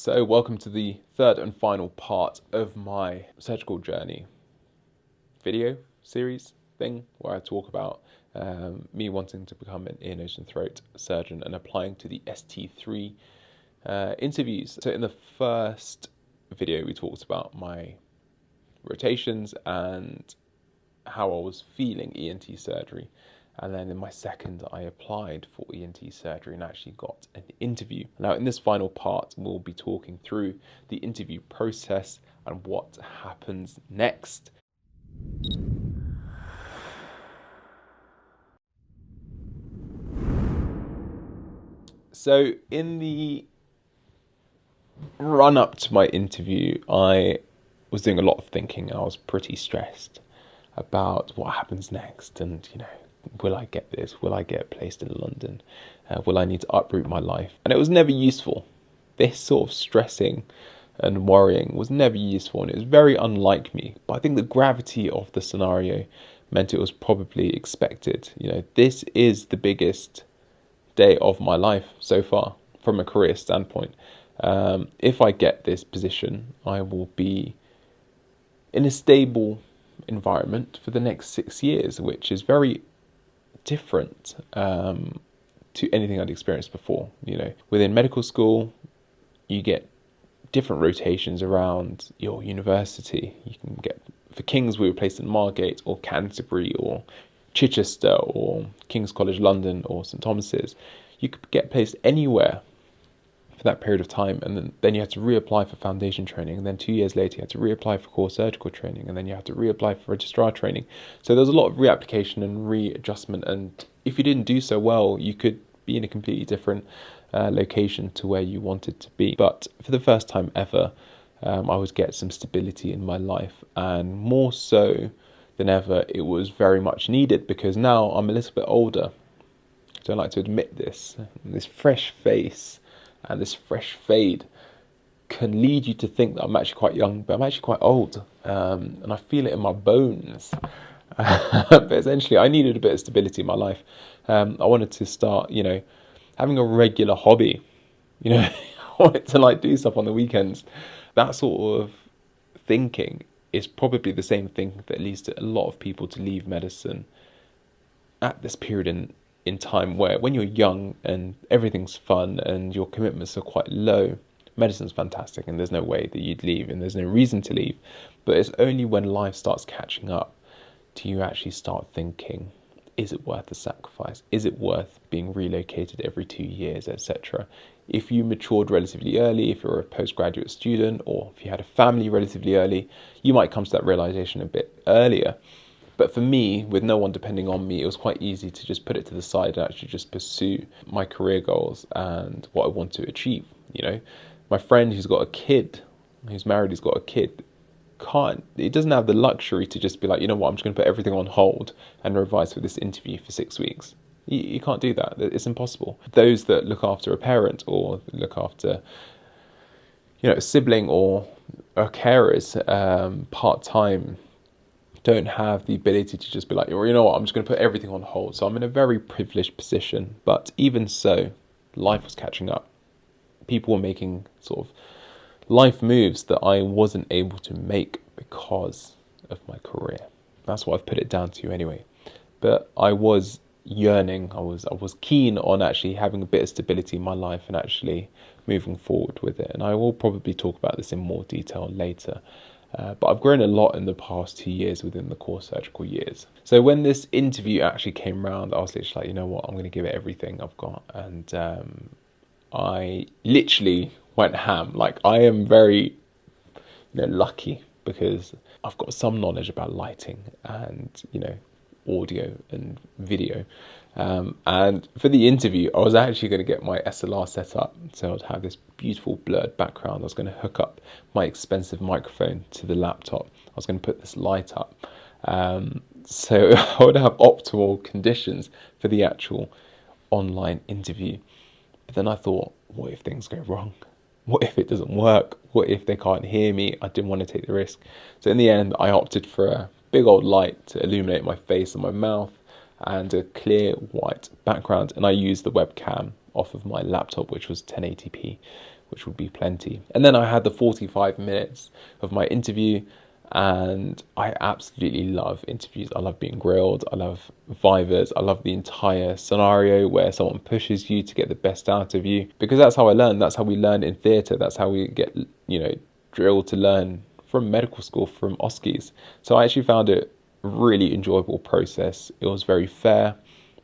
So welcome to the third and final part of my surgical journey video series thing where I talk about me wanting to become an ear, nose and throat surgeon and applying to the ST3 interviews. So in the first video we talked about my rotations and how I was feeling ENT surgery. And then in my second, I applied for ENT surgery and actually got an interview. Now, in this final part, we'll be talking through the interview process and what happens next. So, in the run up to my interview, I was doing a lot of thinking. I was pretty stressed about what happens next and, will I get this? Will I get placed in London? Will I need to uproot my life? And it was never useful. This sort of stressing and worrying was never useful, and it was very unlike me. But I think the gravity of the scenario meant it was probably expected. This is the biggest day of my life so far from a career standpoint. If I get this position, I will be in a stable environment for the next 6 years, which is very different to anything I'd experienced before. Within medical school, you get different rotations around your university. You can get, for King's, we were placed in Margate or Canterbury or Chichester or King's College London or St Thomas's. You could get placed anywhere for that period of time, and then you had to reapply for foundation training, and then 2 years later you had to reapply for core surgical training, and then you had to reapply for registrar training. So there was a lot of reapplication and readjustment, and if you didn't do so well, you could be in a completely different location to where you wanted to be. But for the first time ever, I would get some stability in my life, and more so than ever, it was very much needed, because now I'm a little bit older. I don't like to admit this. This fresh face and this fresh fade can lead you to think that I'm actually quite young, but I'm actually quite old, and I feel it in my bones. But essentially, I needed a bit of stability in my life. I wanted to start, having a regular hobby. I wanted to do stuff on the weekends. That sort of thinking is probably the same thing that leads to a lot of people to leave medicine at this period in time, where when you're young and everything's fun and your commitments are quite low, medicine's fantastic and there's no way that you'd leave and there's no reason to leave. But it's only when life starts catching up do you actually start thinking, is it worth the sacrifice? Is it worth being relocated every 2 years, etc.? If you matured relatively early, if you're a postgraduate student, or if you had a family relatively early, you might come to that realization a bit earlier. But for me, with no one depending on me, it was quite easy to just put it to the side and actually just pursue my career goals and what I want to achieve. My friend who's got a kid, who's married, who's got a kid, he doesn't have the luxury to just be like, I'm just going to put everything on hold and revise for this interview for 6 weeks. You can't do that. It's impossible. Those that look after a parent or look after, a sibling or carers part-time, don't have the ability to just be like, I'm just going to put everything on hold. So I'm in a very privileged position. But even so, life was catching up. People were making sort of life moves that I wasn't able to make because of my career. That's what I've put it down to anyway. But I was yearning, I was keen on actually having a bit of stability in my life and actually moving forward with it. And I will probably talk about this in more detail later. But I've grown a lot in the past 2 years within the core surgical years. So when this interview actually came round, I was literally like, I'm going to give it everything I've got. And I literally went ham. I am very lucky because I've got some knowledge about lighting and audio and video. And for the interview, I was actually going to get my SLR set up, so I'd have this beautiful blurred background. I was going to hook up my expensive microphone to the laptop. I was going to put this light up, so I would have optimal conditions for the actual online interview. But then I thought, what if things go wrong? What if it doesn't work? What if they can't hear me? I didn't want to take the risk. So in the end, I opted for a big old light to illuminate my face and my mouth, and a clear white background, and I used the webcam off of my laptop, which was 1080p, which would be plenty. And then I had the 45 minutes of my interview, and I absolutely love interviews. I love being grilled. I love vivas. I love the entire scenario where someone pushes you to get the best out of you, because that's how I learn. That's how we learn in theatre. That's how we get, drilled to learn from medical school, from OSCEs. So I actually found it a really enjoyable process. It was very fair.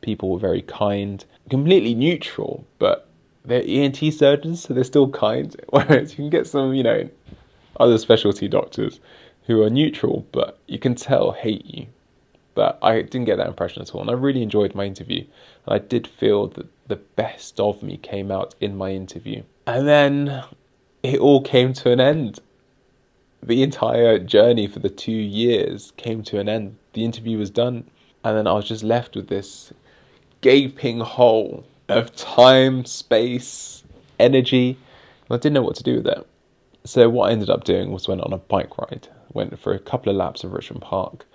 People were very kind, completely neutral, but they're ENT surgeons, so they're still kind. Whereas you can get some, other specialty doctors who are neutral, but you can tell hate you. But I didn't get that impression at all, and I really enjoyed my interview. And I did feel that the best of me came out in my interview. And then it all came to an end. The entire journey for the 2 years came to an end. The interview was done, and then I was just left with this gaping hole of time, space, energy, and I didn't know what to do with it. So what I ended up doing was went on a bike ride, went for a couple of laps of Richmond Park,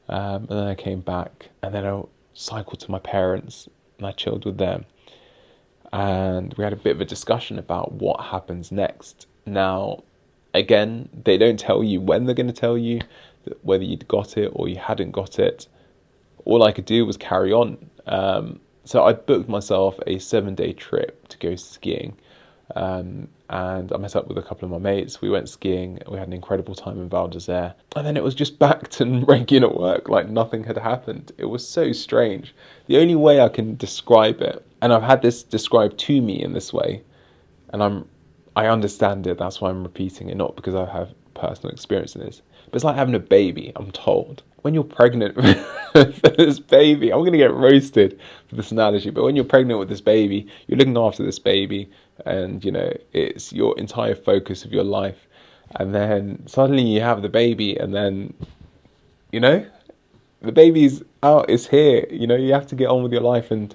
and then I came back, and then I cycled to my parents, and I chilled with them, and we had a bit of a discussion about what happens next. Now, again, they don't tell you when they're going to tell you whether you'd got it or you hadn't got it. All I could do was carry on. So I booked myself a 7-day trip to go skiing. And I met up with a couple of my mates. We went skiing. We had an incredible time in Val d'Isere. And then it was just back to regular work, like nothing had happened. It was so strange. The only way I can describe it, and I've had this described to me in this way, and I understand it, that's why I'm repeating it, not because I have personal experience in this. But it's like having a baby, I'm told. When you're pregnant with this baby, I'm going to get roasted for this analogy, but when you're pregnant with this baby, you're looking after this baby, and it's your entire focus of your life. And then suddenly you have the baby, and then the baby's out, it's here. You have to get on with your life and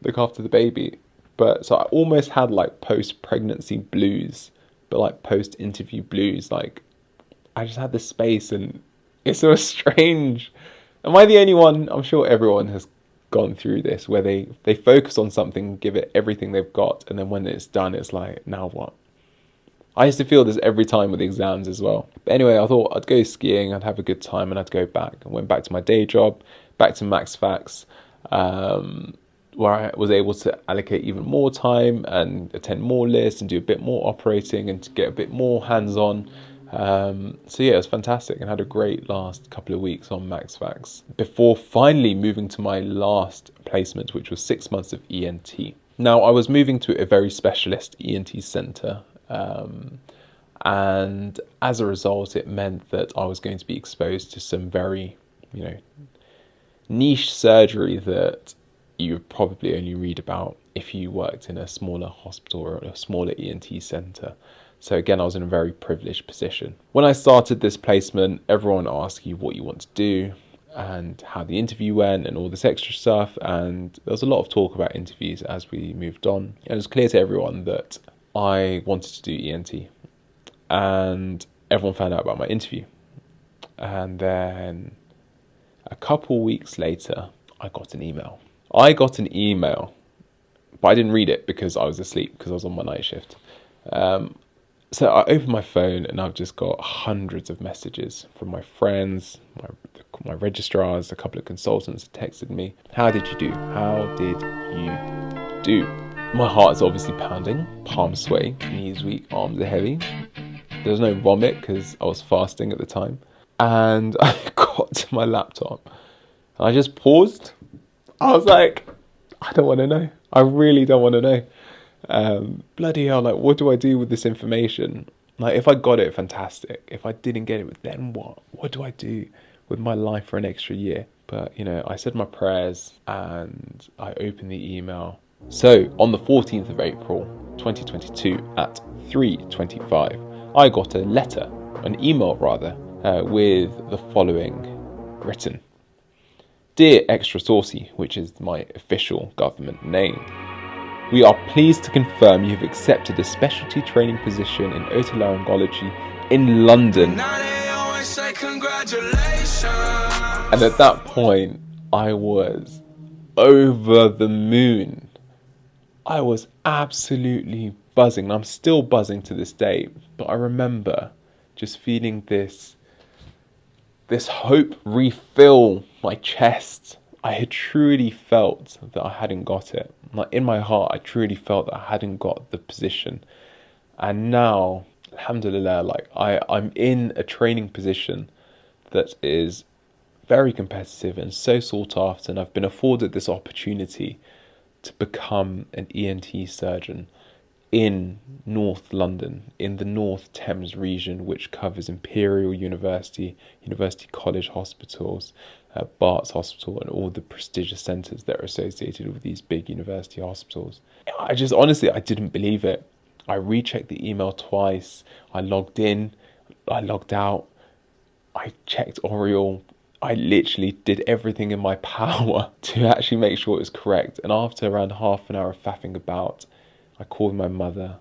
look after the baby. But so I almost had like post-pregnancy blues, but like post-interview blues. Like I just had this space, and it's so strange. Am I the only one? I'm sure everyone has gone through this, where they focus on something, give it everything they've got, and then when it's done, it's like, now what? I used to feel this every time with exams as well. But anyway, I thought I'd go skiing, I'd have a good time, and I'd go back. I went back to my day job, back to Max Facts, where I was able to allocate even more time and attend more lists and do a bit more operating and to get a bit more hands-on. So yeah, it was fantastic, and had a great last couple of weeks on Max Facts before finally moving to my last placement, which was 6 months of ENT. Now, I was moving to a very specialist ENT centre, and as a result, it meant that I was going to be exposed to some very, niche surgery that you would probably only read about if you worked in a smaller hospital or a smaller ENT centre. So again, I was in a very privileged position. When I started this placement, everyone asked you what you want to do and how the interview went and all this extra stuff. And there was a lot of talk about interviews as we moved on. And it was clear to everyone that I wanted to do ENT. And everyone found out about my interview. And then a couple weeks later, I got an email. But I didn't read it because I was asleep, because I was on my night shift. So I opened my phone, and I've just got hundreds of messages from my friends, my registrars, a couple of consultants that texted me. How did you do? How did you do? My heart is obviously pounding, palms sway, knees weak, arms are heavy. There was no vomit because I was fasting at the time. And I got to my laptop, and I just paused. I was like, I don't want to know. I really don't want to know. Bloody hell, like, what do I do with this information? Like, if I got it, fantastic. If I didn't get it, then what? What do I do with my life for an extra year? But, I said my prayers, and I opened the email. So, on the 14th of April, 2022, at 3:25, I got an email with the following written. Dear Extra Saucy, which is my official government name, we are pleased to confirm you have accepted a specialty training position in otolaryngology in London. And at that point, I was over the moon. I was absolutely buzzing, and I'm still buzzing to this day. But I remember just feeling this hope refill my chest. I had truly felt that I hadn't got it. Like in my heart, I truly felt that I hadn't got the position. And now, alhamdulillah, like I'm in a training position that is very competitive and so sought after, and I've been afforded this opportunity to become an ENT surgeon in North London, in the North Thames region, which covers Imperial University, University College Hospitals, Barts Hospital, and all the prestigious centres that are associated with these big university hospitals. I just honestly, I didn't believe it. I rechecked the email twice. I logged in, I logged out, I checked Oriel. I literally did everything in my power to actually make sure it was correct. And after around half an hour of faffing about, I called my mother,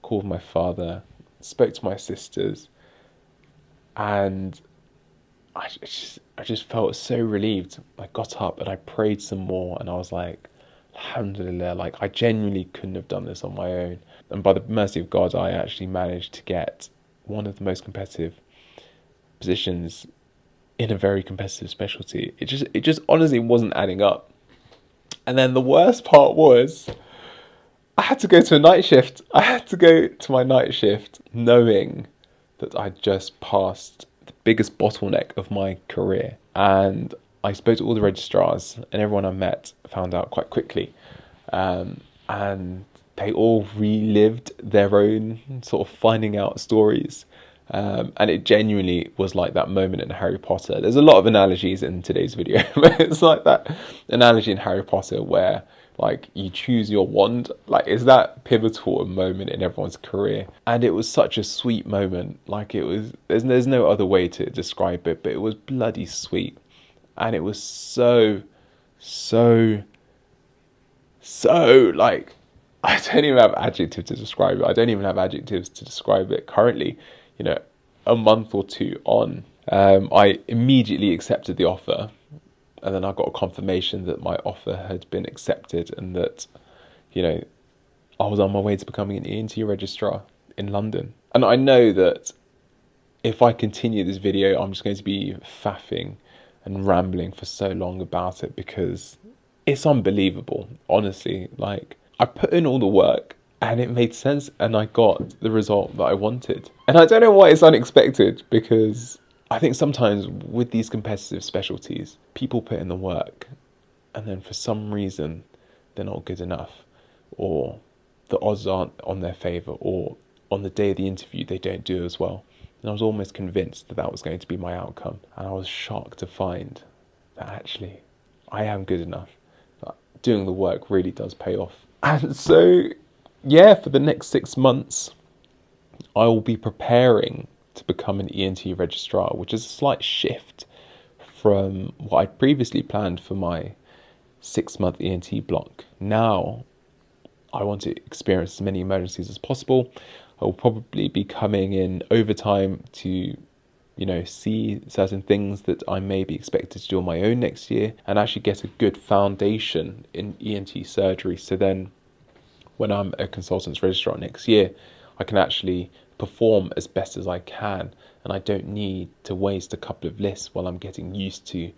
called my father, spoke to my sisters, and I just felt so relieved. I got up and I prayed some more, and I was like, alhamdulillah, like I genuinely couldn't have done this on my own. And by the mercy of God, I actually managed to get one of the most competitive positions in a very competitive specialty. It just honestly wasn't adding up. And then the worst part was, I had to go to a night shift. I had to go to my night shift knowing that I'd just passed the biggest bottleneck of my career. And I spoke to all the registrars, and everyone I met found out quite quickly. And they all relived their own sort of finding out stories. And it genuinely was like that moment in Harry Potter. There's a lot of analogies in today's video, but it's like that analogy in Harry Potter where like you choose your wand. Like, is that pivotal moment in everyone's career? And it was such a sweet moment. Like it was, there's no other way to describe it, but it was bloody sweet. And it was so like, I don't even have adjectives to describe it. I don't even have adjectives to describe it currently. You know, a month or two on, I immediately accepted the offer, and then I got a confirmation that my offer had been accepted and that, you know, I was on my way to becoming an ENT registrar in London. And I know that if I continue this video, I'm just going to be faffing and rambling for so long about it because it's unbelievable, honestly. Like, I put in all the work, and it made sense, and I got the result that I wanted. And I don't know why it's unexpected, because I think sometimes with these competitive specialties, people put in the work, and then for some reason, they're not good enough, or the odds aren't on their favour, or on the day of the interview, they don't do as well. And I was almost convinced that that was going to be my outcome. And I was shocked to find that actually, I am good enough. That doing the work really does pay off. And so, yeah, for the next 6 months, I will be preparing to become an ENT registrar, which is a slight shift from what I'd previously planned for my 6-month ENT block. Now, I want to experience as many emergencies as possible. I will probably be coming in overtime to, you know, see certain things that I may be expected to do on my own next year and actually get a good foundation in ENT surgery. So then when I'm a consultant's registrar next year, I can actually perform as best as I can, and I don't need to waste a couple of lists while I'm getting used to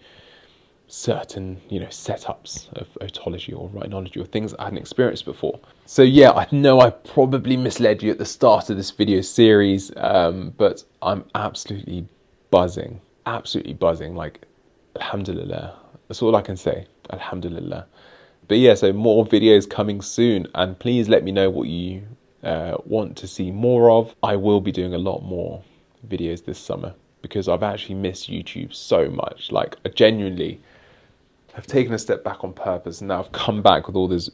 certain, you know, setups of otology or rhinology or things I hadn't experienced before. So yeah, I know I probably misled you at the start of this video series, but I'm absolutely buzzing, like, alhamdulillah. That's all I can say, alhamdulillah. But yeah, so more videos coming soon, and please let me know what you want to see more of. I will be doing a lot more videos this summer because I've actually missed YouTube so much. Like, I genuinely have taken a step back on purpose, and now I've come back with all this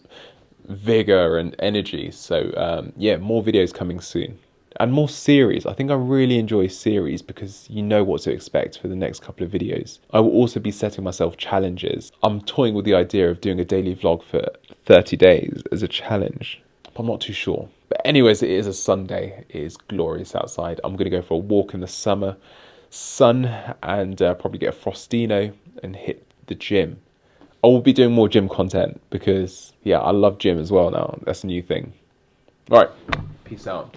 vigor and energy. So yeah, more videos coming soon. And more series. I think I really enjoy series because you know what to expect for the next couple of videos. I will also be setting myself challenges. I'm toying with the idea of doing a daily vlog for 30 days as a challenge. I'm not too sure. But anyways, it is a Sunday. It is glorious outside. I'm going to go for a walk in the summer sun and probably get a Frostino and hit the gym. I will be doing more gym content because, yeah, I love gym as well now. That's a new thing. All right, peace out.